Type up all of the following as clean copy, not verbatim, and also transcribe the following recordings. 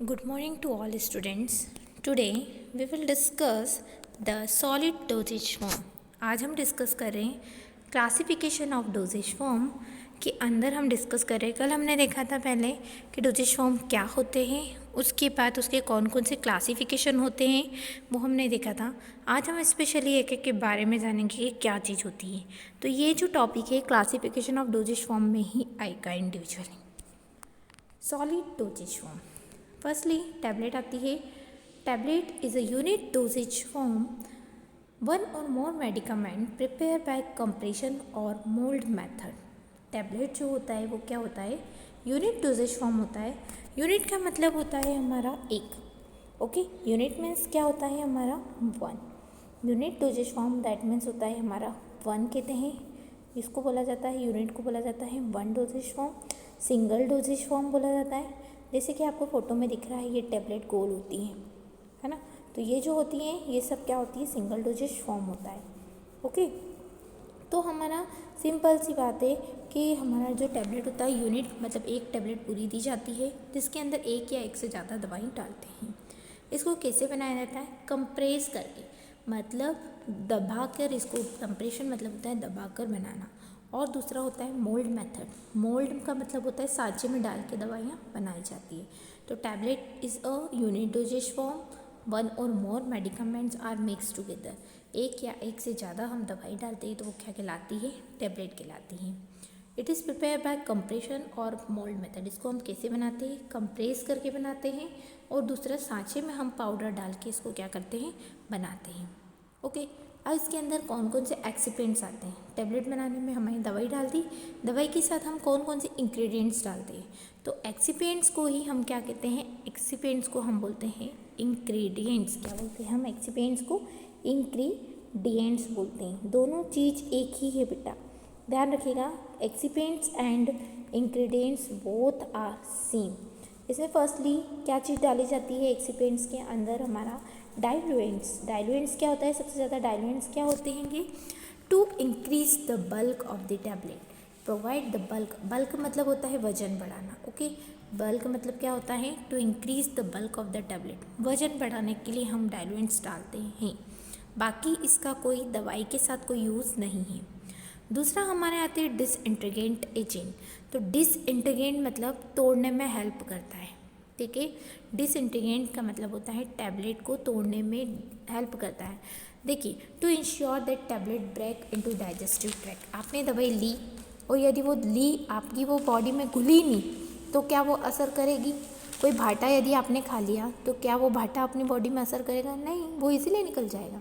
Good morning to all students. Today we will discuss the solid dosage form. आज हम discuss कर रहे हैं क्लासिफिकेशन ऑफ डोजेज फॉर्म के अंदर हम डिस्कस कर रहे हैं। कल हमने देखा था पहले कि डोजेज फॉर्म क्या होते हैं, उसके बाद उसके कौन कौन से क्लासिफिकेशन होते हैं वो हमने देखा था। आज हम स्पेशली एक एक के बारे में जानेंगे कि क्या चीज़ होती है। तो ये जो टॉपिक है क्लासिफिकेशन ऑफ डोजेज फॉर्म में ही आएगा individually. Solid doses form, firstly tablet आती है। Tablet is a unit dosage form, one और मोर मेडिकामेंट प्रिपेयर बाय कंप्रेशन और मोल्ड मेथड। टैबलेट जो होता है वो क्या होता है, यूनिट डोजेज फॉर्म होता है। यूनिट का मतलब होता है हमारा एक, ओके। यूनिट मीन्स क्या होता है हमारा one. Unit dosage form that means होता है हमारा वन कहते हैं, इसको बोला जाता है, यूनिट को बोला जाता है one doses form. Single doses form बोला जाता है, जैसे कि आपको फोटो में दिख रहा है ये टैबलेट गोल होती है ना। तो ये जो होती हैं ये सब क्या होती है, सिंगल डोजेज फॉर्म होता है, ओके। तो हमारा सिंपल सी बात है कि हमारा जो टैबलेट होता है यूनिट मतलब एक टैबलेट पूरी दी जाती है जिसके अंदर एक या एक से ज़्यादा दवाई डालते हैं। इसको कैसे बनाया जाता है, कंप्रेस करके, मतलब दबा कर। इसको कंप्रेशन मतलब होता है दबा कर बनाना। और दूसरा होता है मोल्ड मेथड। मोल्ड का मतलब होता है सांचे में डाल के दवाइयाँ बनाई जाती है। तो tablet is a unit dosage form, one और मोर मेडिकामेंट्स आर मिक्स टुगेदर। एक या एक से ज़्यादा हम दवाई डालते हैं तो वो क्या कहलाती है, टैबलेट कहलाती है। It is prepare by compression और मोल्ड मेथड। इसको हम कैसे बनाते हैं, कंप्रेस करके बनाते हैं, और दूसरा सांचे में हम पाउडर डाल के इसको क्या करते हैं, बनाते हैं, ओके। अब इसके अंदर कौन कौन से एक्सिपेंट्स आते हैं। टैबलेट बनाने में हमें दवाई डाल दी, दवाई के साथ हम कौन कौन से इंग्रेडिएंट्स डालते हैं। तो एक्सिपेंट्स को ही हम क्या कहते हैं, एक्सिपेंट्स को हम बोलते हैं इंग्रेडिएंट्स। क्या बोलते हैं हम एक्सिपेंट्स को, इंग्रेडिएंट्स बोलते हैं। दोनों चीज़ एक ही है बेटा, ध्यान रखिएगा। Excipients and ingredients both are same. इसमें फर्स्टली क्या चीज़ डाली जाती है एक्सिपेंट्स के अंदर, हमारा डाइल्यूएंट्स। डाइल्यूएंट्स क्या होता है, सबसे ज़्यादा डाइल्यूएंट्स क्या होते हैं ये, to increase the bulk of the tablet, provide the bulk. Bulk मतलब होता है वजन बढ़ाना, ओके। बल्क मतलब क्या होता है, to increase the bulk of the tablet. वजन बढ़ाने के लिए हम डाइल्यूएंट्स डालते हैं, बाकी इसका कोई दवाई के साथ कोई यूज़ नहीं है। दूसरा हमारे आते हैं डिसइंटीग्रेंट एजेंट। तो डिसइंटीग्रेंट मतलब तोड़ने में हेल्प करता है, ठीक है। डिसइंटीग्रेंट का मतलब होता है टैबलेट को तोड़ने में हेल्प करता है। देखिए, to ensure that tablet break into digestive tract. आपने दवाई ली और यदि वो ली आपकी वो बॉडी में घुली नहीं तो क्या वो असर करेगी। कोई भाटा यदि आपने खा लिया तो क्या वो भाटा अपनी बॉडी में असर करेगा, नहीं, वो इजीली निकल जाएगा।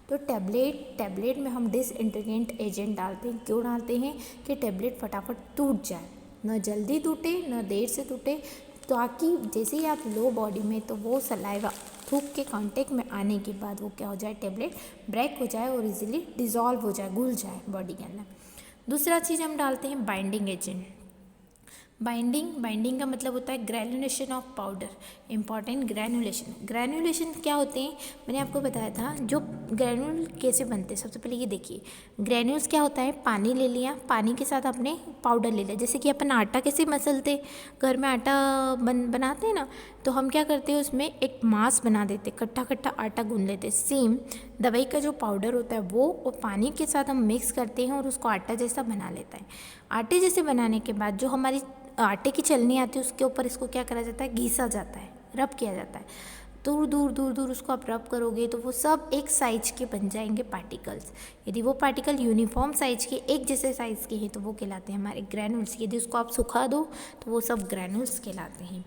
तो टैबलेट में हम डिसइंटीग्रेंट एजेंट डालते हैं। क्यों डालते हैं, कि टैबलेट फटाफट टूट जाए, न जल्दी टूटे न देर से टूटे, ताकि जैसे ही आप लो बॉडी में तो वो सलाइवा थूक के कांटेक्ट में आने के बाद वो क्या हो जाए, टैबलेट ब्रेक हो जाए और इजीली डिज़ोल्व हो जाए, घुल जाए बॉडी के अंदर। दूसरा चीज़ हम डालते हैं बाइंडिंग एजेंट। बाइंडिंग का मतलब होता है granulation of powder. Important, granulation क्या होते हैं, मैंने आपको बताया था। जो ग्रैनुल कैसे बनते हैं, सबसे पहले ये देखिए, ग्रैन्यूल्स क्या होता है, पानी ले लिया, पानी के साथ आपने पाउडर ले लिया। जैसे कि अपन आटा कैसे मसलते, घर में आटा बनाते हैं ना, तो हम क्या करते हैं उसमें एक मास बना देते, कट्ठा कट्ठा आटा गूंद लेते। सेम दवाई का जो पाउडर होता है वो और पानी के साथ हम मिक्स करते हैं और उसको आटा जैसा बना लेता है। आटे जैसे बनाने के बाद जो हमारी आटे की छलनी आती है उसके ऊपर इसको क्या करा जाता है, घिसा जाता है, रब किया जाता है। दूर दूर दूर दूर उसको आप रब करोगे तो वो सब एक साइज के बन जाएंगे पार्टिकल्स। यदि वो पार्टिकल यूनिफॉर्म साइज के, एक जैसे साइज के हैं तो वो कहलाते हैं हमारे ग्रैनुल्स। यदि उसको आप सुखा दो तो वो सब ग्रैनुल्स कहलाते हैं।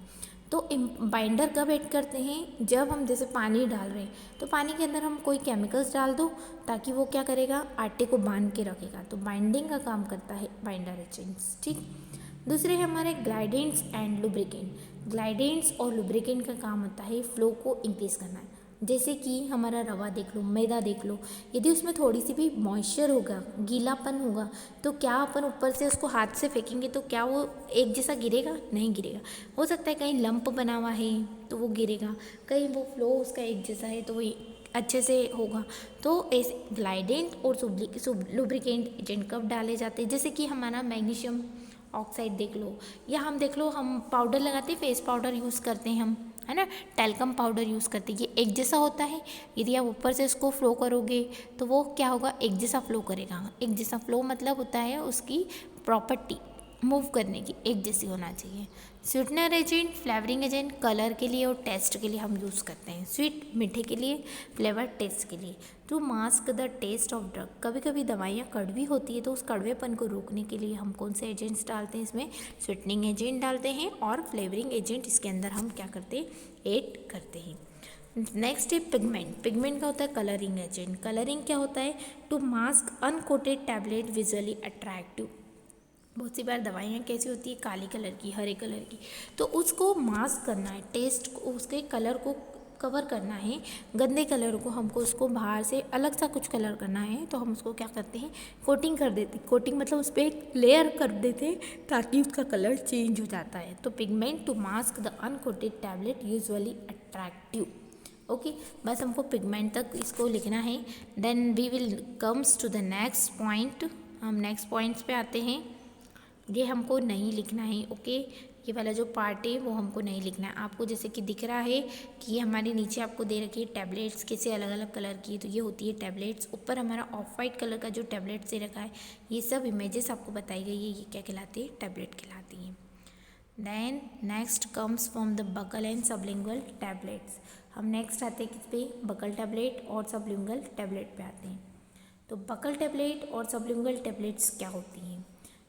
तो बाइंडर कब ऐड करते हैं, जब हम जैसे पानी डाल रहे हैं तो पानी के अंदर हम कोई केमिकल्स डाल दो ताकि वो क्या करेगा, आटे को बांध के रखेगा। तो बाइंडिंग का काम करता है बाइंडर एजेंट्स, ठीक। दूसरे हमारे ग्लाइडेंट्स एंड लुब्रिकेंट। ग्लाइडेंट्स और लुब्रिकेंट का काम होता है फ्लो को इंक्रीज़ करना है। जैसे कि हमारा रवा देख लो, मैदा देख लो, यदि उसमें थोड़ी सी भी मॉइस्चर होगा, गीलापन होगा, तो क्या अपन ऊपर से उसको हाथ से फेंकेंगे तो क्या वो एक जैसा गिरेगा, नहीं गिरेगा। हो सकता है कहीं लंप बना हुआ है तो वो गिरेगा, कहीं वो फ्लो उसका एक जैसा है तो वो अच्छे से होगा। तो ऐसे ग्लाइडेंट और लुब्रिकेंट एजेंट कब डाले जाते हैं, जैसे कि हमारा मैग्नीशियम ऑक्साइड देख लो, या हम देख लो, हम पाउडर लगाते हैं, फेस पाउडर यूज़ करते हैं हम, है ना, टैल्कम पाउडर यूज़ करते हैं। ये एक जैसा होता है, यदि आप ऊपर से इसको फ्लो करोगे तो वो क्या होगा, एक जैसा फ्लो करेगा। एक जैसा फ्लो मतलब होता है उसकी प्रॉपर्टी मूव करने की एक जैसी होना चाहिए। Sweetener agent, flavouring agent colour के लिए और टेस्ट के लिए हम यूज़ करते हैं। स्वीट मीठे के लिए, फ्लेवर टेस्ट के लिए। To mask the taste of drug, कभी कभी दवाइयाँ कड़वी होती है तो उस कड़वेपन को रोकने के लिए हम कौन से एजेंट्स डालते हैं इसमें, स्वीटनिंग एजेंट डालते हैं और फ्लेवरिंग एजेंट इसके अंदर हम क्या करते हैं, ऐड करते हैं। नेक्स्ट है पिगमेंट। पिगमेंट का होता है कलरिंग एजेंट। कलरिंग क्या होता है, to mask uncoated tablet visually attractive. बहुत सी बार दवाइयाँ कैसी होती है, काली कलर की, हरे कलर की, तो उसको मास्क करना है, टेस्ट को, उसके कलर को कवर करना है, गंदे कलर को हमको उसको बाहर से अलग सा कुछ कलर करना है, तो हम उसको क्या करते हैं, कोटिंग कर देते। कोटिंग मतलब उस पर एक लेयर कर देते ताकि उसका कलर चेंज हो जाता है। तो pigment to mask the uncoated tablet usually attractive. Okay, बस हमको पिगमेंट तक इसको लिखना है। Then we will comes to the next point. हम नेक्स्ट पॉइंट्स पे आते हैं। ये हमको नहीं लिखना है। ओके, ये वाला जो पार्ट है वो हमको नहीं लिखना है। आपको जैसे कि दिख रहा है कि ये हमारे नीचे आपको दे रखी है टैबलेट्स कैसे अलग अलग कलर की, तो ये होती है टैबलेट्स। ऊपर हमारा ऑफ वाइट कलर का जो टैबलेट्स दे रखा है, ये सब इमेजेस आपको बताई गई है, ये क्या कहलाती है, टैबलेट कहलाती है। Then next comes from the buccal and sublingual tablets. हम नेक्स्ट आते हैं किस पे, बकल टैबलेट और सबलिंगुअल टैबलेट पे आते हैं। तो बकल टैबलेट और सबलिंगुअल टैबलेट्स क्या होती हैं,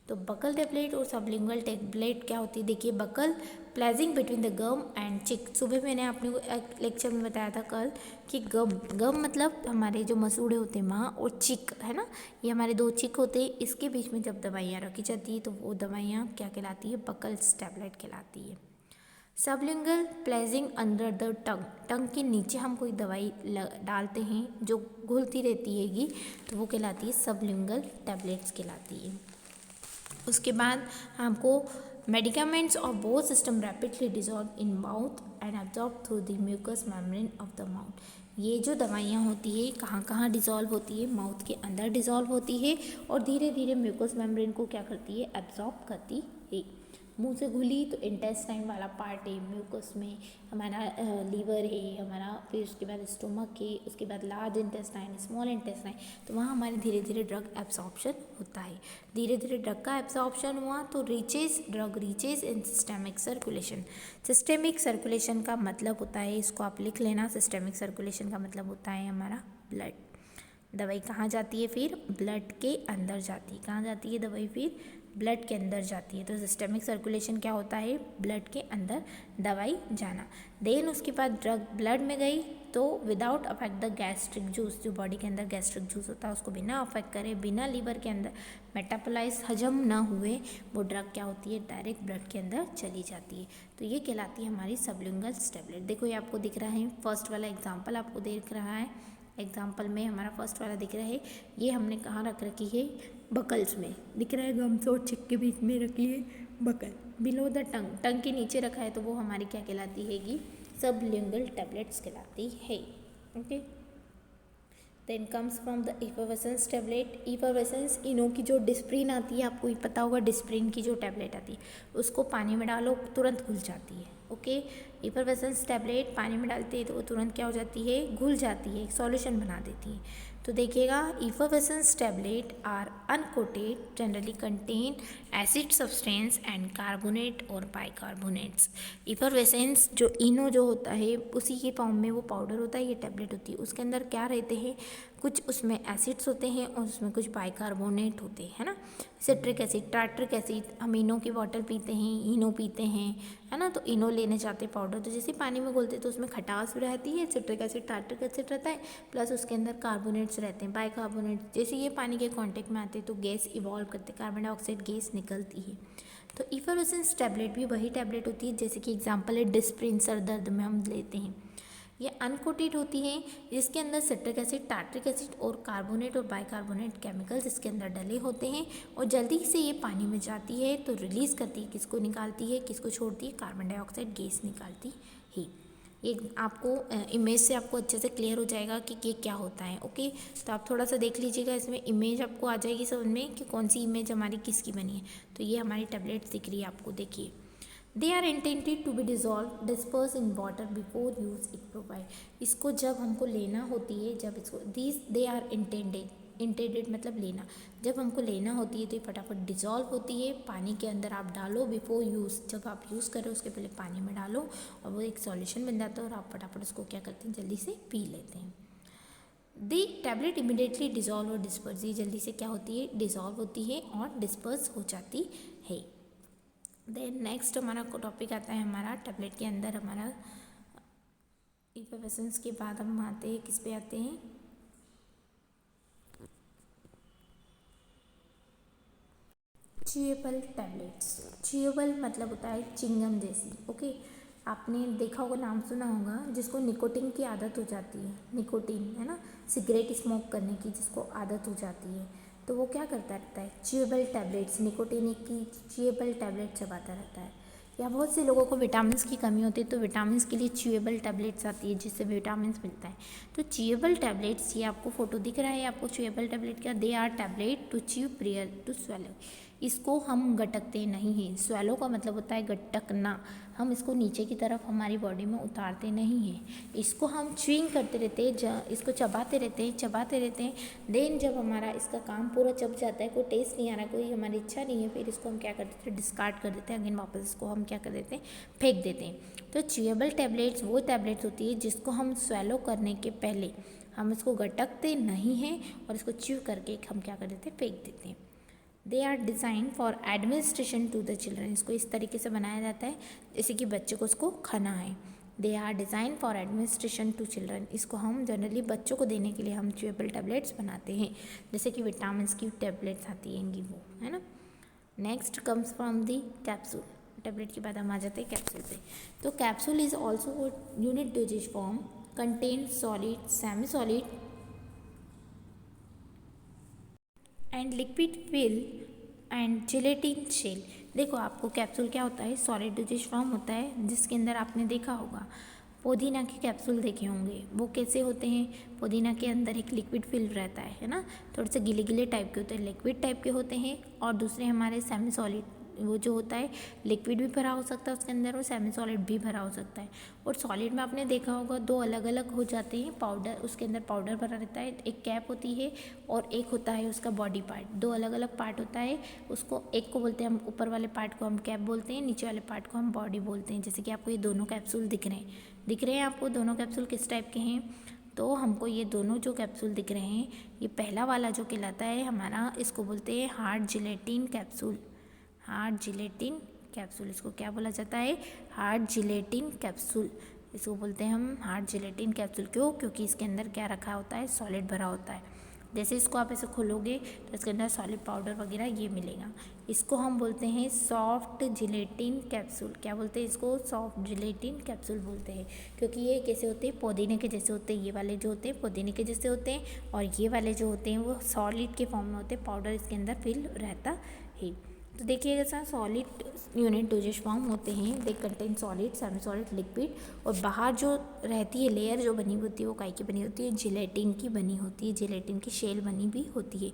तो बकल टैबलेट और सबलिंगुअल टैबलेट क्या होती है, देखिए buccal placing between the gum and cheek. सुबह मैंने आपने को एक लेक्चर में बताया था कल कि गम मतलब हमारे जो मसूड़े होते हैं माँ, और चिक है ना, ये हमारे दो चिक होते हैं, इसके बीच में जब दवाइयाँ रखी जाती है तो वो दवाइयाँ क्या कहलाती है, बकल्स टैबलेट कहलाती है। Sublingual placing under the tongue, tongue के नीचे हम कोई दवाई डालते हैं जो घुलती रहती हैगी, तो वो कहलाती है सबलिंगुअल टैबलेट्स कहलाती है। उसके बाद हमको medicaments of both system rapidly dissolve in mouth and absorb through the mucous membrane of the mouth. ये जो दवाइयाँ होती है कहाँ कहाँ डिजॉल्व होती है, माउथ के अंदर डिजॉल्व होती है और धीरे धीरे म्यूकस मेम्ब्रेन को क्या करती है, एब्जॉर्ब करती है। मुंह से घुली तो इंटेस्टाइन वाला पार्ट है, म्यूकस में हमारा लीवर है हमारा, फिर उसके बाद स्टोमक है, उसके बाद लार्ज इंटेस्टाइन, स्मॉल इंटेस्टाइन, तो वहाँ हमारे धीरे धीरे ड्रग एब्जॉर्प्शन होता है। धीरे धीरे ड्रग का एब्जॉर्प्शन हुआ तो ड्रग रीचेज इन सिस्टेमिक सर्कुलेशन। सिस्टेमिक सर्कुलेशन का मतलब होता है, इसको आप लिख लेना, सिस्टेमिक सर्कुलेशन का मतलब होता है हमारा ब्लड। दवाई कहाँ जाती है, फिर ब्लड के अंदर जाती है। कहाँ जाती है दवाई, फिर ब्लड के अंदर जाती है। तो सिस्टेमिक सर्कुलेशन क्या होता है, ब्लड के अंदर दवाई जाना। देन उसके बाद ड्रग ब्लड में गई तो without affect the gastric juice, जो बॉडी के अंदर गैस्ट्रिक जूस होता है उसको बिना अफेक्ट करे, बिना लीवर के अंदर मेटाबोलाइज हजम ना हुए, वो ड्रग क्या होती है, डायरेक्ट ब्लड के अंदर चली जाती है। तो ये कहलाती है हमारी सबलिंगुअल टैबलेट। देखो ये आपको दिख रहा है, फर्स्ट वाला एग्जाम्पल आपको दिख रहा है, एग्जाम्पल में हमारा फर्स्ट वाला दिख रहा है, ये हमने कहाँ रख रखी है, बकल्स में दिख रहा है, गम्स और चिक के बीच में रखी है buckle, below the tongue, tongue के नीचे रखा है तो वो हमारी क्या कहलाती हैगी, सबलिंगुअल टैबलेट्स कहलाती है। Okay, then comes from the effervescence tablet. Effervescence, Eno की जो डिस्प्रिन आती है, आपको पता होगा डिस्प्रिन की जो टैबलेट आती है उसको पानी में डालो तुरंत घुल जाती है। ओके, इफरवेसेंस टैबलेट पानी में डालते हैं तो वो तुरंत क्या हो जाती है, घुल जाती है, एक सॉल्यूशन बना देती है। तो देखिएगा, effervescence tablet are uncoated, generally contain acid substance and carbonate और बाइकार्बोनेट्स। इफरवेसेंस जो इनो जो होता है उसी के फॉर्म में वो पाउडर होता है, ये टैबलेट होती है, उसके अंदर क्या रहते हैं, कुछ उसमें एसिड्स होते हैं और उसमें कुछ बाइकार्बोनेट होते हैं, है ना, सिट्रिक एसिड, टार्ट्रिक एसिड। हम इनो की बॉटल पीते हैं, इनो पीते हैं, है ना, तो इनो लेने जाते हैं पाउडर, तो जैसे पानी में घोलते तो उसमें खटास भी रहती है, सिट्रिक एसिड टार्ट्रिक एसिड रहता है, प्लस उसके अंदर कार्बोनेट्स रहते हैं, बाइकार्बोनेट। जैसे ये पानी के कांटेक्ट में आते हैं तो गैस इवॉल्व करते, कार्बन डाइऑक्साइड गैस निकलती है। तो इफरवेसेंस टैबलेट भी वही टैबलेट होती है, जैसे कि एग्जाम्पल है डिस्प्रिन, सर दर्द में हम लेते हैं। ये अनकोटेड होती है, इसके अंदर सिट्रिक एसिड, टार्ट्रिक एसिड और कार्बोनेट और बाइकार्बोनेट केमिकल्स इसके अंदर डले होते हैं और जल्दी से ये पानी में जाती है तो रिलीज़ करती है, किसको निकालती है, किसको छोड़ती है, कार्बन डाइऑक्साइड गैस निकालती है। ये आपको इमेज से आपको अच्छे से क्लियर हो जाएगा कि ये क्या होता है। ओके, तो आप थोड़ा सा देख लीजिएगा, इसमें इमेज आपको आ जाएगी समझ में कि कौन सी इमेज हमारी किसकी बनी है। तो ये हमारी टैबलेट्स दिख रही है आपको, देखिए। They are intended to be dissolve disperse in water before use it provide. इसको जब हमको लेना होती है, जब इसको दीज दे आर इंटेंडेड मतलब लेना, जब हमको लेना होती है तो ये फटाफट डिजॉल्व होती है पानी के अंदर। आप डालो बिफोर यूज़, जब आप यूज़ करो उसके पहले पानी में डालो और वो एक सॉल्यूशन बन जाता है और आप फटाफट उसको क्या करते हैं, जल्दी से पी लेते हैं। दी टैबलेट इमिडिएटली डिजॉल्व और डिस्पर्स, ये जल्दी से क्या होती है, डिजॉल्व होती है और डिस्पर्स हो जाती है। देन नेक्स्ट हमारा टॉपिक आता है हमारा टैबलेट के अंदर हमारा इफेवेसेंस के बाद हम आते हैं किस पे आते हैं, च्यूएबल टैबलेट्स। च्यूएबल मतलब होता है चिंगम जैसी। ओके, आपने देखा होगा, नाम सुना होगा, जिसको निकोटीन की आदत हो जाती है, निकोटीन है ना, सिगरेट स्मोक करने की जिसको आदत हो जाती है, तो वो क्या करता रहता है, च्यूएबल टैबलेट्स, निकोटीन की च्यूएबल टैबलेट चबाता रहता है। या बहुत से लोगों को विटामिन की कमी होती है तो विटामिन के लिए च्यूएबल टैबलेट्स आती है जिससे विटामिन मिलता है। तो च्यूएबल टैबलेट्स, ये आपको फोटो दिख रहा है आपको च्यूएबल टैबलेट का, they are tablet to chew prior to swallow. इसको हम गटकते नहीं हैं, स्वेलो का मतलब होता है गटकना, हम इसको नीचे की तरफ हमारी बॉडी में उतारते नहीं हैं, इसको हम च्यूइंग करते रहते हैं, इसको चबाते रहते हैं। देन जब हमारा इसका काम पूरा चब जाता है, कोई टेस्ट नहीं आ रहा, कोई हमारी इच्छा नहीं है, फिर इसको हम क्या कर देते हैं, डिस्कार्ड कर देते हैं, अगेन वापस इसको हम क्या कर देते हैं, फेंक देते हैं। तो च्यूएबल टैबलेट्स वो टैबलेट्स होती है जिसको हम स्वेलो करने के पहले हम इसको गटकते नहीं हैं और इसको च्यू करके हम क्या कर देते हैं, फेंक देते हैं। They are design for administration to the children, इसको इस तरीके से बनाया जाता है जैसे कि बच्चे को उसको खाना है। They are design for administration to children, इसको हम जनरली बच्चों को देने के लिए हम च्यूएबल टैबलेट्स बनाते हैं, जैसे कि विटामिन की टैबलेट्स आती हैंगी वो, है ना। Next comes from the capsule, tablet के बाद हम आ जाते हैं कैप्सूल पे। तो capsule is also unit dosage form, contain solid, semi solid and liquid fill and gelatin shell. देखो आपको कैप्सूल क्या होता है, सॉलिड डोजेज फॉर्म होता है, जिसके अंदर आपने देखा होगा पुदीना के कैप्सूल देखे होंगे, वो कैसे होते हैं, पुदीना के अंदर एक लिक्विड फिल रहता है ना, थोड़े से गिले गिले टाइप के होते हैं, लिक्विड टाइप के होते हैं, और दूसरे हमारे सेमी सॉलिड, वो जो होता है लिक्विड भी भरा हो सकता है उसके अंदर और सेमी सॉलिड भी भरा हो सकता है। और सॉलिड में आपने देखा होगा दो अलग अलग हो जाते हैं, पाउडर, उसके अंदर पाउडर भरा रहता है, एक कैप होती है और एक होता है उसका बॉडी पार्ट, दो अलग अलग पार्ट होता है, उसको एक को बोलते हैं हम, ऊपर वाले पार्ट को हम कैप बोलते हैं, नीचे वाले पार्ट को हम बॉडी बोलते हैं। जैसे कि आपको ये दोनों कैप्सूल दिख रहे हैं आपको दोनों कैप्सूल किस टाइप के हैं, तो हमको ये दोनों जो कैप्सूल दिख रहे हैं, ये पहला वाला जो कहलाता है हमारा, इसको बोलते हैं hard gelatin capsule, hard gelatin capsule, इसको क्या बोला जाता है, हार्ड जिलेटिन कैप्सूल, इसको बोलते हैं हम हार्ड जिलेटिन कैप्सूल। क्यों, क्योंकि इसके अंदर क्या रखा होता है, सॉलिड भरा होता है। जैसे इसको आप ऐसे खोलोगे तो इसके अंदर सॉलिड पाउडर वगैरह ये मिलेगा। इसको हम बोलते हैं सॉफ्ट जिलेटिन कैप्सूल, क्या बोलते हैं इसको, सॉफ्ट जिलेटिन कैप्सूल बोलते हैं, क्योंकि ये कैसे होते हैं, पुदीने के जैसे होते हैं, ये वाले जो होते हैं पुदीने के जैसे होते हैं, और ये वाले जो होते हैं वो सॉलिड के फॉर्म में होते हैं, पाउडर इसके अंदर फिल रहता है। तो देखिएगा sir, solid unit dosage form होते हैं, they contain solid, semi solid, liquid, और बाहर जो रहती है लेयर जो बनी होती है वो काई की बनी होती है, जिलेटिन की बनी होती है, जिलेटिन की शेल बनी भी होती है।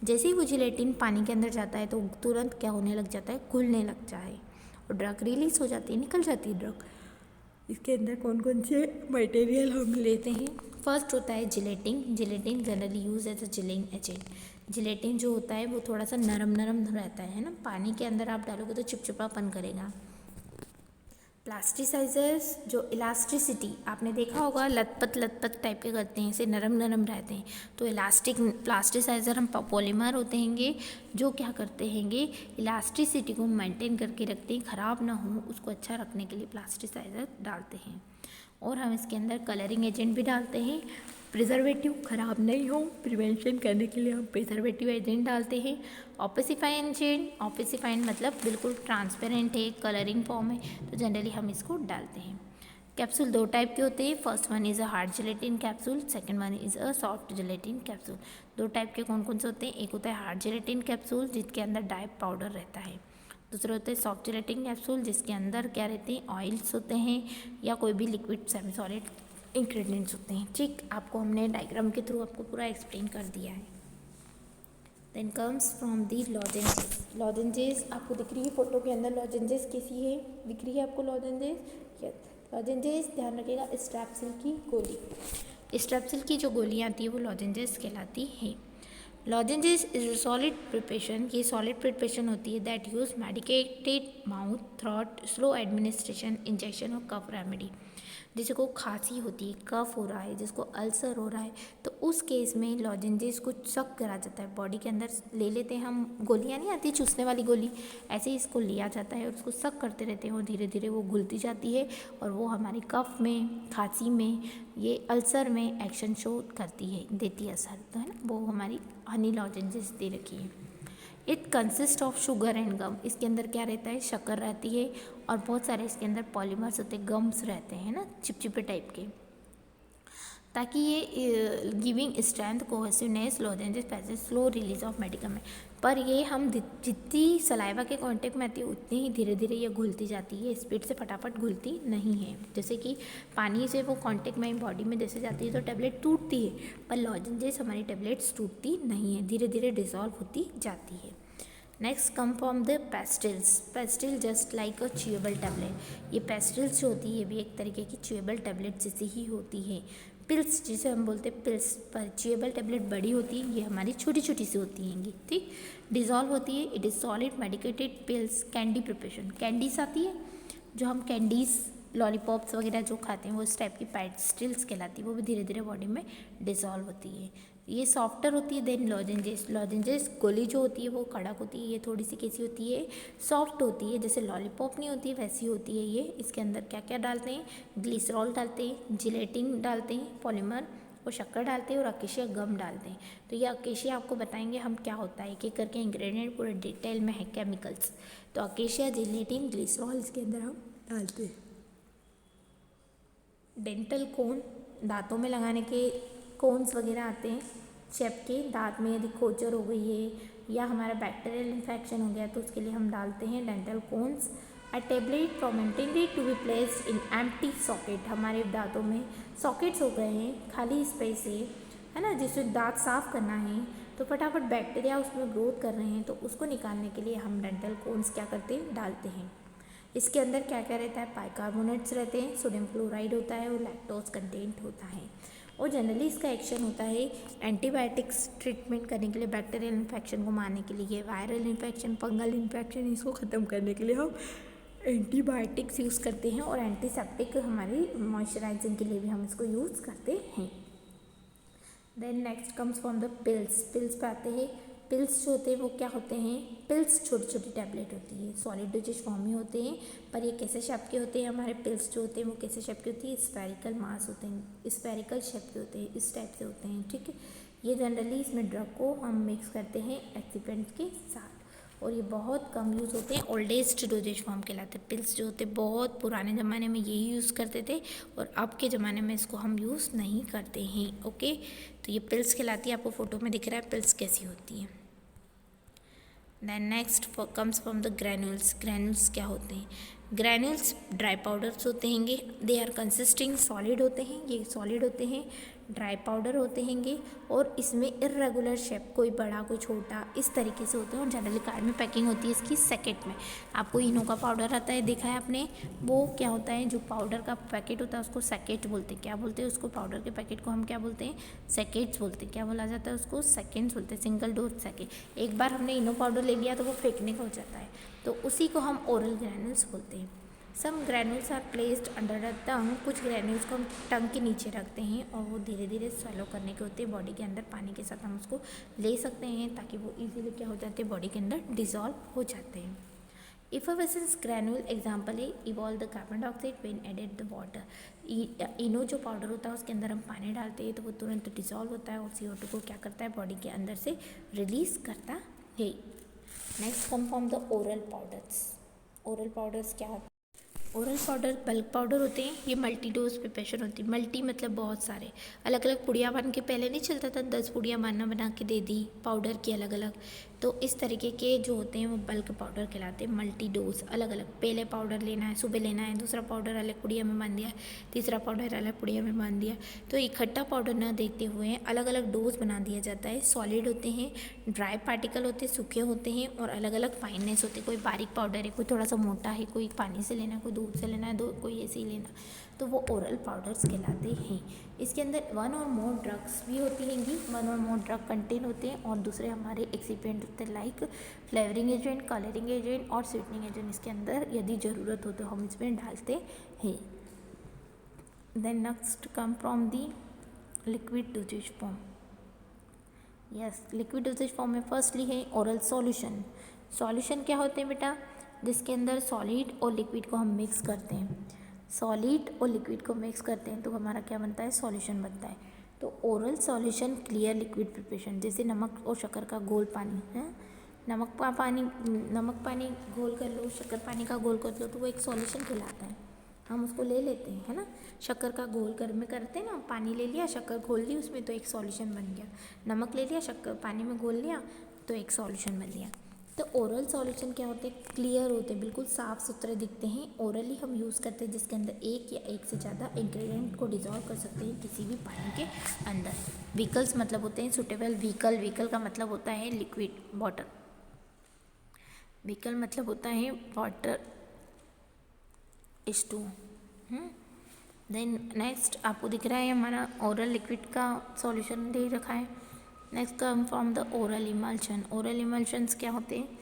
जैसे ही वो जिलेटिन पानी के अंदर जाता है तो तुरंत क्या होने लग जाता है, घुलने लग जाता है और ड्रग रिलीज हो जाती है, निकल जाती है ड्रग। इसके अंदर कौन कौन से मटेरियल हम लेते हैं, फर्स्ट होता है gelatin, gelatin generally use as a jelling agent. Gelatin जो होता है वो थोड़ा सा नरम नरम रहता है ना, पानी के अंदर आप डालोगे तो चिपचिपापन करेगा। प्लास्टिसाइजर्स, जो इलास्टिसिटी आपने देखा होगा लतपत टाइप के करते हैं, इसे नरम नरम रहते हैं, तो इलास्टिक प्लास्टिसाइजर हम पॉलीमर होते हैंगे जो क्या करते हैंगे, इलास्टिसिटी को मेंटेन करके रखते हैं, ख़राब ना हो उसको अच्छा रखने के लिए प्लास्टिसाइजर डालते हैं। और हम इसके अंदर कलरिंग एजेंट भी डालते हैं, प्रिजर्वेटिव ख़राब नहीं हो प्रिवेंशन करने के लिए हम प्रिजर्वेटिव एजेंट डालते हैं। ऑपेसिफाइन एजेंट, ऑपेसिफाइन मतलब बिल्कुल ट्रांसपेरेंट है, कलरिंग फॉर्म है, तो जनरली हम इसको डालते हैं। कैप्सूल दो टाइप के होते हैं, first one is a hard gelatin capsule, second one is a soft gelatin capsule. दो टाइप के कौन कौन से होते हैं, एक होता है हार्ड जिलेटिन कैप्सूल जिसके अंदर डाई पाउडर रहता है, दूसरा होता है सॉफ्ट जिलेटिन कैप्सूल जिसके अंदर क्या रहते हैं, ऑयल्स होते हैं या कोई भी लिक्विड सेमी सॉलिड इंग्रेडिएंट्स होते हैं। ठीक, आपको हमने डायग्राम के थ्रू आपको पूरा एक्सप्लेन कर दिया है। Then comes from the lozenges, lozenges आपको दिख रही है फोटो के अंदर, लॉजेंजेस कैसी है, दिख रही है आपको लॉजेंजेस? यस, लॉजेंजेस ध्यान रखिएगा, स्ट्रेप्सिल की गोली, स्ट्रेप्सिल की जो गोलियाँ आती है वो लॉजेंजेस कहलाती है। लॉजेंजेस इज सॉलिड प्रिपरेशन, ये सॉलिड प्रिपरेशन होती है that use medicated mouth throat slow administration injection और कफ रेमेडी। जिसे को खांसी होती है, कफ हो रहा है, जिसको अल्सर हो रहा है, तो उस केस में लॉजेंजेस को सक करा जाता है, बॉडी के अंदर ले लेते हैं हम, गोलियाँ नहीं आती चूसने वाली गोली, ऐसे ही इसको लिया जाता है और उसको सक करते रहते हैं और धीरे धीरे वो घुलती जाती है और वो हमारे कफ में, खांसी में, ये अल्सर में एक्शन शो करती है, देती है असर, तो है ना, वो हमारी हनी लॉजेंजेस दे रखी है। It consist of sugar and gum, इसके अंदर क्या रहता है, शक्कर रहती है और बहुत सारे इसके अंदर पॉलीमर्स होते हैं, गम्स रहते हैं ना, चिपचिपे टाइप के, ताकि ये giving strength cohesiveness लॉजेंजेस passage slow release of medicament. पर ये हम जितनी सलाइवा के कांटेक्ट में आती है उतनी ही धीरे धीरे ये घुलती जाती है, स्पीड से फटाफट घुलती नहीं है। जैसे कि पानी से वो कांटेक्ट में बॉडी में जैसे जाती है तो टेबलेट टूटती है, पर लॉजेंजेस हमारी टेबलेट्स टूटती नहीं है, धीरे धीरे डिजॉल्व होती जाती है। Next come from the pastilles, pastille just like a chewable tablet, ये पेस्टिल्स जो होती है ये भी एक तरीके की च्यूएबल टैबलेट जैसी ही होती है। पिल्स जिसे हम बोलते हैं पिल्स, पर च्यूएबल टैबलेट बड़ी होती है, ये हमारी छोटी छोटी सी होती हैं, ठीक, डिजॉल्व होती है। It is solid medicated pills, candy preparation, candies आती है जो हम कैंडीज लॉलीपॉप्स वगैरह जो खाते हैं वो इस टाइप की पेस्टिल्स कहलाती है, वो भी धीरे धीरे बॉडी में डिजॉल्व होती है। ये सॉफ्टर होती है देन लॉजेंजेस, लॉजेंजेस गोली जो होती है वो कड़क होती है, ये थोड़ी सी कैसी होती है, सॉफ्ट होती है, जैसे लॉलीपॉप नहीं होती वैसी होती है ये। इसके अंदर क्या क्या डालते हैं, ग्लिसरॉल डालते हैं, जिलेटिन डालते हैं, पॉलीमर और शक्कर डालते हैं और अकेशिया गम डालते हैं। तो ये अकेशिया आपको बताएंगे हम क्या होता है, एक करके इंग्रेडिएंट पूरे डिटेल में है केमिकल्स। तो अकेशिया, जिलेटिन, ग्लिसरॉल इसके अंदर हम डालते हैं। डेंटल कोन, दांतों में लगाने के कोन्स वगैरह आते हैं शेप के, दांत में यदि खोचर हो गई है या हमारा बैक्टीरियल इन्फेक्शन हो गया तो उसके लिए हम डालते हैं dental cones. A tablet from intended to be placed in empty socket, हमारे दांतों में सॉकेट्स हो गए हैं खाली स्पेस है ना, जिससे दांत साफ करना है तो फटाफट बैक्टीरिया उसमें ग्रोथ कर रहे हैं तो उसको निकालने के लिए हम डेंटल कोन्स क्या करते हैं, डालते हैं। इसके अंदर क्या क्या रहता है, बाइकार्बोनेट्स रहते हैं, सोडियम क्लोराइड होता है और लैक्टोज कंटेंट होता है। और जनरली इसका एक्शन होता है एंटीबायोटिक्स ट्रीटमेंट करने के लिए, बैक्टीरियल इन्फेक्शन को मारने के लिए, वायरल इन्फेक्शन, फंगल इन्फेक्शन, इसको ख़त्म करने के लिए हम एंटीबायोटिक्स यूज़ करते हैं और एंटीसेप्टिक हमारी मॉइस्चराइजिंग के लिए भी हम इसको यूज़ करते हैं। Then next comes from the pills, pills पे आते हैं। पिल्स जो होते हैं वो क्या होते हैं, पिल्स छोटी छोटी टैबलेट होती है, सॉलिड डोजेज फॉर्म में होते हैं, पर ये कैसे शेप के होते हैं, हमारे पिल्स जो होते हैं वो कैसे शेप के होती है, स्फेरिकल मास होते हैं, स्फेरिकल शेप के होते हैं, इस टाइप से होते हैं, ठीक है। ये जनरली इसमें ड्रग को हम मिक्स करते हैं एक्सिपेंट के साथ और ये बहुत कम यूज़ होते हैं, ओल्डेस्ट डोजेज फॉर्म कहलाते हैं। पिल्स जो होते हैं बहुत पुराने ज़माने में यही यूज़ करते थे और अब के ज़माने में इसको हम यूज़ नहीं करते हैं, ओके। तो ये पिल्स कहलाती है, आपको फोटो में दिख रहा है पिल्स कैसी होती है। Then next comes from the granules, granules क्या होते हैं, ग्रैन्यूल्स ड्राई पाउडर्स होते हैंगे, दे आर कंसिस्टिंग सॉलिड होते हैं, ये सॉलिड होते हैं, ड्राई पाउडर होते हैंगे और इसमें इर्रेगुलर शेप, कोई बड़ा कोई छोटा इस तरीके से होते हैं और जनरली कार्ड में पैकिंग होती है इसकी सेकेट में। आपको इनो का पाउडर आता है, देखा है आपने, वो क्या होता है, जो पाउडर का पैकेट होता है उसको सेकेट बोलते हैं। क्या बोलते हैं उसको, पाउडर के पैकेट को हम क्या बोलते हैं, सेकेट्स बोलते हैं। क्या बोला जाता है उसको, सेकेंड्स बोलते हैं, सिंगल डोज सेकेट। एक बार हमने इनो पाउडर ले लिया तो वो फेंकने का हो जाता है, तो उसी को हम ओरल ग्रैन्यूल्स बोलते हैं। Some granules are placed under the tongue, कुछ ग्रैन्यूल्स को हम टंग के नीचे रखते हैं और वो धीरे धीरे स्वेलो करने के होते हैं, बॉडी के अंदर पानी के साथ हम उसको ले सकते हैं ताकि वो इजीली क्या हो जाते हैं, बॉडी के अंदर डिजॉल्व हो जाते हैं। इफर्वेसेंस ग्रैन्यूल एग्जाम्पल है, evolve the carbon dioxide when added the water. Eno जो पाउडर होता है उसके अंदर हम पानी डालते हैं तो वो तुरंत डिजॉल्व होता है और CO2 को क्या करता है, बॉडी के अंदर से रिलीज करता है। Next come from the oral powders, oral powders क्या होता है, ओरल पाउडर बल्क पाउडर होते हैं, ये मल्टी डोज प्रिपरेशन होती है। मल्टी मतलब बहुत सारे, अलग अलग पुड़िया बन के पहले नहीं चलता था, 10 पुड़िया बना के दे दी पाउडर की अलग अलग, तो इस तरीके के जो होते हैं वो बल्क पाउडर कहलाते हैं। मल्टी डोज, अलग अलग, पहले पाउडर लेना है, सुबह लेना है, दूसरा पाउडर अलग पुड़िया में बांध दिया, तीसरा पाउडर अलग पुड़िया में बांध दिया। तो इकट्ठा पाउडर ना देखते हुए अलग अलग डोज बना दिया जाता है। सॉलिड होते हैं, ड्राई पार्टिकल होते हैं, सूखे होते हैं, और अलग अलग फाइननेस होते हैं। कोई बारीक पाउडर है, कोई थोड़ा सा मोटा है, कोई पानी से लेना है, कोई दूध से लेना है, कोई ऐसे ही लेना, तो वो ओरल पाउडर्स कहलाते हैं। इसके अंदर वन और मोर ड्रग्स भी होती हैंगी, वन और मोर ड्रग कंटेन होते हैं, और दूसरे हमारे एक्सिपिएंट होते हैं like flavouring agent, colouring agent और स्वीटनिंग एजेंट। इसके अंदर यदि ज़रूरत हो तो हम इसमें डालते हैं। Then next come from the liquid dosage form. Yes, liquid dosage form में फर्स्टली है ओरल सॉल्यूशन। सॉल्यूशन क्या होते हैं बेटा? जिसके अंदर सॉलिड और लिक्विड को हम मिक्स करते हैं। सॉलिड और लिक्विड को मिक्स करते हैं तो हमारा क्या बनता है? सॉल्यूशन बनता है। तो oral solution clear liquid preparation, जैसे नमक और शक्कर का घोल पानी है, नमक पानी घोल कर लो, शक्कर पानी का घोल कर लो, तो वो एक सॉल्यूशन कहलाता है। हम उसको ले लेते हैं, है ना, शक्कर का घोल कर में करते हैं ना, पानी ले लिया, शक्कर घोल ली उसमें, तो एक सॉल्यूशन बन गया। नमक ले लिया, शक्कर पानी में घोल लिया, तो एक सॉल्यूशन बन गया। तो ओरल सॉल्यूशन क्या होते हैं? क्लियर होते हैं, बिल्कुल साफ़ सुथरे दिखते हैं। ओरली हम यूज़ करते हैं जिसके अंदर एक या एक से ज़्यादा इंग्रेडिएंट को डिज़ोल्व कर सकते हैं किसी भी पानी के अंदर। व्हीकल्स मतलब होते हैं सुटेबल व्हीकल। व्हीकल का मतलब होता है लिक्विड वाटर। व्हीकल मतलब होता है वाटर H2। देन नेक्स्ट आपको दिख रहा है हमारा ओरल लिक्विड का सॉल्यूशन दे रखा है। Next come from the oral emulsion. Oral emulsions क्या होते हैं?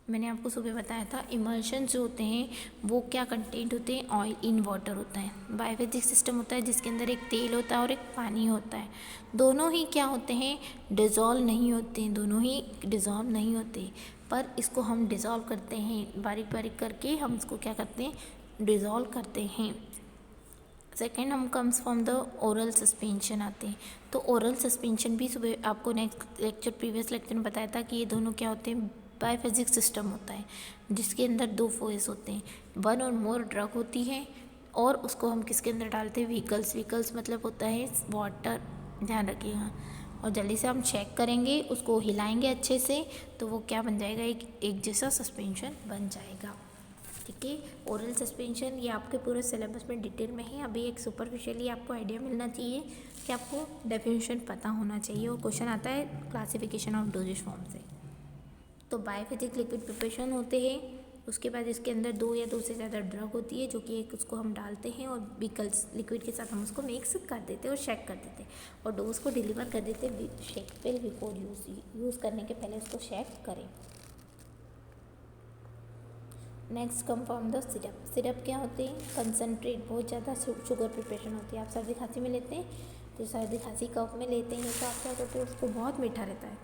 मैंने आपको सुबह बताया था, इमल्शंस जो होते हैं वो क्या कंटेंट होते हैं? ऑयल इन वाटर होता है। बायोफिजिक्स सिस्टम होता है जिसके अंदर एक तेल होता है और एक पानी होता है। दोनों ही क्या होते हैं? डिज़ोल्व नहीं होते हैं, दोनों ही डिज़ोल्व नहीं होते, पर इसको हम डिज़ोल्व करते हैं, बारीक बारीक करके हम इसको क्या करते हैं? डिज़ोल्व करते हैं। सेकेंड हम comes from the oral suspension आते हैं। तो ओरल सस्पेंशन भी सुबह आपको नेक्स्ट लेक्चर प्रीवियस लेक्चर में बताया था कि ये दोनों क्या होते हैं? बायोफिजिक्स सिस्टम होता है जिसके अंदर दो फोर्स होते हैं, वन और मोर ड्रग होती है, और उसको हम किसके अंदर डालते हैं? व्हीकल्स। व्हीकल्स मतलब होता है वाटर, ध्यान रखिएगा, और जल्दी से हम चेक करेंगे, उसको हिलाएंगे अच्छे से, तो वो क्या बन जाएगा? एक जैसा सस्पेंशन बन जाएगा। ठीक है, ओरल सस्पेंशन ये आपके पूरे सिलेबस में डिटेल में है। अभी एक सुपरफिशियली आपको आइडिया मिलना चाहिए कि आपको डेफिनेशन पता होना चाहिए, और क्वेश्चन आता है क्लासिफिकेशन ऑफ डोजेज फॉर्म से। तो बायोफिजिक्स लिक्विड प्रिपरेशन होते हैं, उसके बाद इसके अंदर दो या दो से ज़्यादा ड्रग होती है जो कि एक उसको हम डालते हैं, और व्हीकल्स लिक्विड के साथ हम उसको मिक्स कर देते हैं और शेक कर देते हैं, और डोज को डिलीवर कर देते हैं शेक पे बिफोर यूज़ करने के पहले उसको शेक करें। Next come from the syrup. Syrup क्या होते हैं? कंसनट्रेट, बहुत ज़्यादा शुगर प्रिपरेशन होती है। आप सर्दी खांसी में लेते हैं, तो सर्दी खांसी कफ में लेते हैं, तो आप क्या करते हैं? उसको बहुत मीठा रहता है,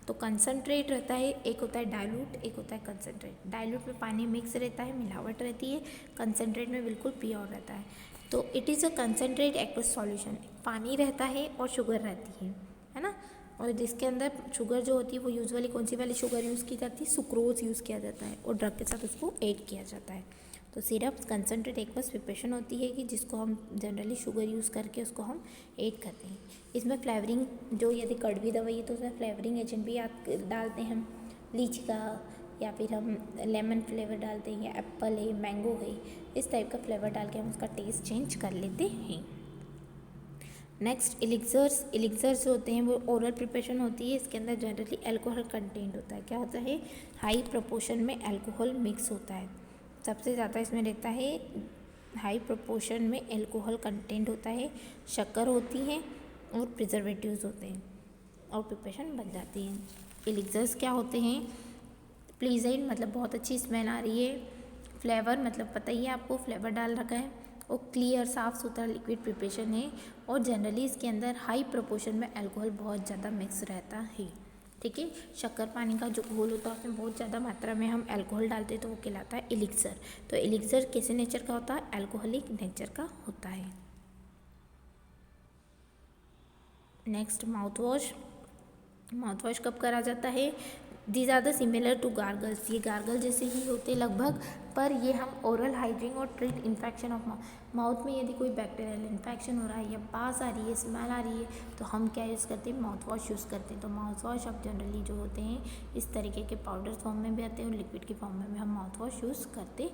तो कंसनट्रेट रहता है, एक होता है डाइल्यूट, एक होता है कंसनट्रेट। डाइल्यूट में पानी मिक्स रहता है, मिलावट रहती है, कंसनट्रेट में बिल्कुल प्योर रहता है। तो it is a concentrate aqueous solution. पानी रहता है और शुगर रहती है ना, और जिसके अंदर शुगर जो होती है वो यूजुअली कौन सी वाली शुगर यूज़ की जाती है? सुक्रोज यूज़ किया जाता है, और ड्रग के साथ उसको ऐड किया जाता है। तो सिरप कंसनट्रेट एक्वस प्रिपरेशन होती है कि जिसको हम जनरली शुगर यूज़ करके उसको हम ऐड करते हैं। इसमें फ्लेवरिंग, जो यदि कड़वी दवाई है तो उसमें फ्लेवरिंग एजेंट भी डालते हैं हम, लीची का, या फिर हम लेमन फ्लेवर डालते हैं, या एप्पल है, मैंगो है, इस टाइप का फ्लेवर डाल के हम उसका टेस्ट चेंज कर लेते हैं। नेक्स्ट एलिक्सर्स जो होते हैं वो ओरल प्रिपरेशन होती है। इसके अंदर जनरली अल्कोहल कंटेंट होता है। क्या होता है? हाई प्रोपोर्शन में अल्कोहल मिक्स होता है। सबसे ज़्यादा इसमें रहता है, हाई प्रोपोर्शन में अल्कोहल कंटेंट होता है, शक्कर होती है, और प्रिजर्वेटिव्स होते हैं, और प्रिपरेशन बन जाती है। एलिक्सर्स क्या होते हैं? प्लीजेंट मतलब बहुत अच्छी स्मेल आ रही है, फ्लेवर मतलब पता ही है आपको, फ्लेवर डाल रखा है, और क्लियर साफ़ सुथरा लिक्विड प्रिपरेशन है, और जनरली इसके अंदर हाई प्रोपोर्शन में अल्कोहल बहुत ज़्यादा मिक्स रहता है। ठीक है, शक्कर पानी का जो घोल होता है उसमें बहुत ज़्यादा मात्रा में हम अल्कोहल डालते हैं, तो वो कहलाता है एलिक्सर। तो एलिक्सर कैसे नेचर का होता है? अल्कोहलिक नेचर का होता है। Next mouth wash. Mouth wash कब करा जाता है? These are the similar to gargles. ये गार्गल जैसे ही होते लगभग, पर ये हम ओरल हाइजीन और ट्रीट इन्फेक्शन ऑफ माउथ में यदि कोई बैक्टीरियल इन्फेक्शन हो रहा है या बास आ रही है, स्मेल आ रही है, तो हम क्या यूज़ करते हैं, माउथ वॉश यूज़ करते हैं। तो माउथ वॉश अब जनरली जो होते हैं इस तरीके के पाउडर फॉर्म में भी आते हैं और लिक्विड के फॉर्म में भी हम माउथ वॉश यूज़ करते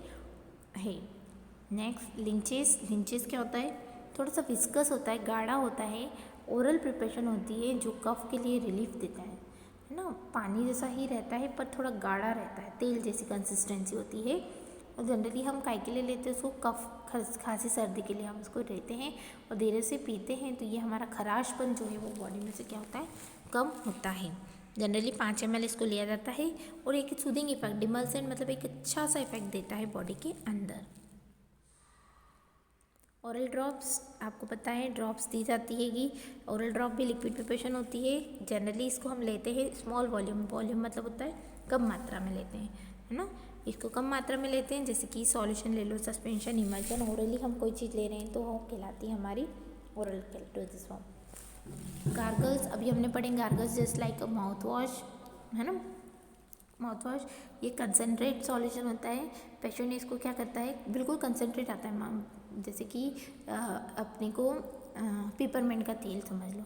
हैं। नेक्स्ट लिंचेस। लिंचेस क्या होता है, थोड़ा सा विस्कस होता है, गाढ़ा होता है, ओरल प्रिपरेशन होती है जो कफ के लिए रिलीफ देता है ना। पानी जैसा ही रहता है पर थोड़ा गाढ़ा रहता है, तेल जैसी कंसिस्टेंसी होती है। और जनरली हम काय के लिए लेते हैं उसको, कफ खांसी सर्दी के लिए हम उसको लेते हैं और धीरे से पीते हैं, तो ये हमारा खराशपन जो है वो बॉडी में से क्या होता है, कम होता है। जनरली 5 ml इसको लिया जाता है और एक सूदिंग इफेक्ट, डिमल्सेंट मतलब एक अच्छा सा इफेक्ट देता है बॉडी के अंदर। ओरल ड्रॉप्स, आपको पता है ड्रॉप्स दी जाती है कि ओरल ड्रॉप भी लिक्विड प्रिपरेशन होती है। जनरली इसको हम लेते हैं स्मॉल वॉल्यूम मतलब होता है कम मात्रा में लेते हैं, है ना। इसको कम मात्रा में लेते हैं, जैसे कि सॉल्यूशन ले लो, सस्पेंशन, इमल्शन। ओरली हम कोई चीज़ ले रहे हैं तो वो कहलाती है हमारी ओरल डोसेज फॉर्म। गार्गल्स, अभी हमने पढ़े gargles just like a mouth wash, है ना। माउथ वॉश ये कंसनट्रेट सॉल्यूशन होता है। पेशेंट इसको क्या करता है, बिल्कुल कंसनट्रेट आता है, जैसे कि अपने को पेपरमेंट का तेल समझ लो।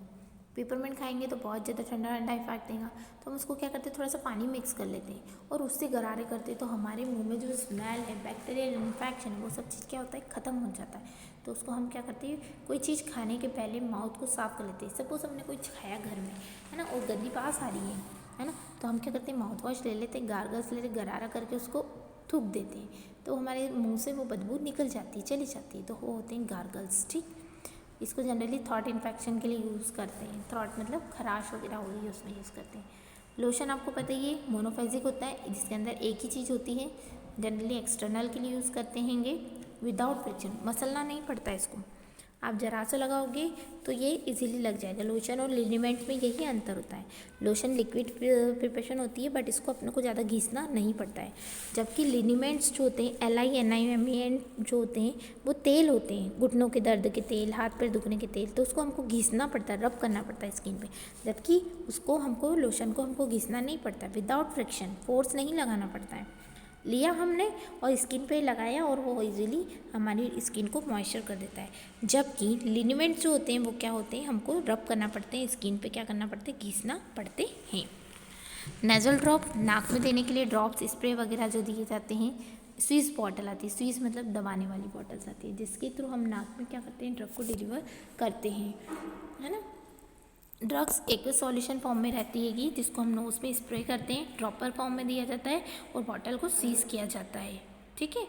पेपरमेंट खाएंगे तो बहुत ज़्यादा ठंडा ठंडा इफेक्ट देगा, तो हम उसको क्या करते हैं, थोड़ा सा पानी मिक्स कर लेते हैं और उससे गरारे करते हैं, तो हमारे मुंह में जो स्मेल है, बैक्टीरियल इन्फेक्शन है, वो सब चीज़ क्या होता है, ख़त्म हो जाता है। तो उसको हम क्या करते हैं, कोई चीज़ खाने के पहले माउथ को साफ़ कर लेते हैं। सपोज हमने कोई खाया घर में, है ना, और गंदी बास आ रही है ना, तो हम क्या करते हैं, माउथ वॉश ले लेते हैं, गार्गल्स लेते, गरारा करके उसको थूक देते हैं, तो हमारे मुंह से वो बदबू निकल जाती है, चली जाती है, तो वो होते हैं गार्गल्स। ठीक, इसको जनरली थ्रॉट इन्फेक्शन के लिए यूज़ करते हैं। थ्रॉट मतलब खराश वगैरह हो रही है उसमें यूज़ करते हैं। लोशन आपको पता ही है मोनोफेजिक होता है, जिसके अंदर एक ही चीज़ होती है। जनरली एक्सटर्नल के लिए यूज़ करते हैंगे, विदाउट फ्रिक्शन, मसलना नहीं पड़ता है इसको। आप जरा सा लगाओगे तो ये इजीली लग जाएगा। लोशन और लिनीमेंट में यही अंतर होता है। लोशन लिक्विड प्रिपरेशन होती है, बट इसको अपने को ज़्यादा घिसना नहीं पड़ता है, जबकि लिनीमेंट्स जो होते हैं, LINIMENT जो होते हैं, वो तेल होते हैं, घुटनों के दर्द के तेल, हाथ पैर दुखने के तेल, तो उसको हमको घिसना पड़ता है, रब करना पड़ता है स्किन पे, जबकि उसको हमको लोशन को हमको घिसना नहीं पड़ता, विदाउट फ्रिक्शन, फोर्स नहीं लगाना पड़ता है। लिया हमने और स्किन पे लगाया और वो इजीली हमारी स्किन को मॉइस्चर कर देता है, जबकि लिनीमेंट्स जो होते हैं वो क्या होते हैं, हमको रब करना पड़ते हैं, स्किन पे क्या करना पड़ता है, घिसना पड़ते हैं। नेज़ल ड्रॉप, नाक में देने के लिए ड्रॉप्स, स्प्रे वगैरह जो दिए जाते हैं। स्वीज बॉटल आती है, स्वीज मतलब दबाने वाली बॉटल्स आती है, जिसके थ्रू हम नाक में क्या करते हैं, ड्रग को डिलीवर करते हैं, है ना। ड्रग्स एक सॉल्यूशन फॉर्म में रहती है जिसको हम नोज़ में स्प्रे करते हैं, ड्रॉपर फॉर्म में दिया जाता है और बॉटल को सीज किया जाता है। ठीक है।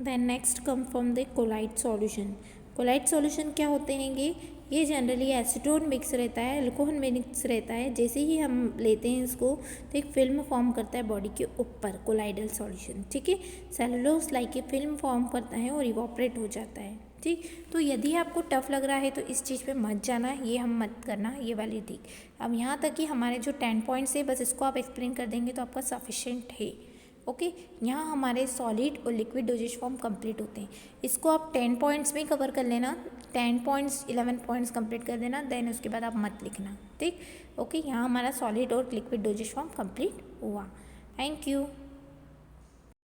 Then next come from the colloid solution. Colloid solution क्या होते हैं, ये जनरली एसीटोन मिक्स रहता है, अल्कोहल मिक्स रहता है। जैसे ही हम लेते हैं इसको तो एक फिल्म फॉर्म करता है बॉडी के ऊपर, कोलाइडल सॉल्यूशन। ठीक है, cellulose like a film form करता है और इवॉपरेट हो जाता है। ठीक, तो यदि आपको टफ लग रहा है तो इस चीज़ पे मत जाना, ये हम मत करना, ये वाली ठीक। अब यहाँ तक कि हमारे जो 10 पॉइंट्स है, बस इसको आप एक्सप्लेन कर देंगे तो आपका सफिशिएंट है। ओके, यहाँ हमारे सॉलिड और लिक्विड डोजेज फॉर्म कंप्लीट होते हैं। इसको आप 10 पॉइंट्स में कवर कर लेना, 10 पॉइंट्स 11 पॉइंट्स कंप्लीट कर देना, देन उसके बाद आप मत लिखना। ठीक, ओके, यहाँ हमारा सॉलिड और लिक्विड डोजेज फॉर्म कंप्लीट हुआ। Thank you.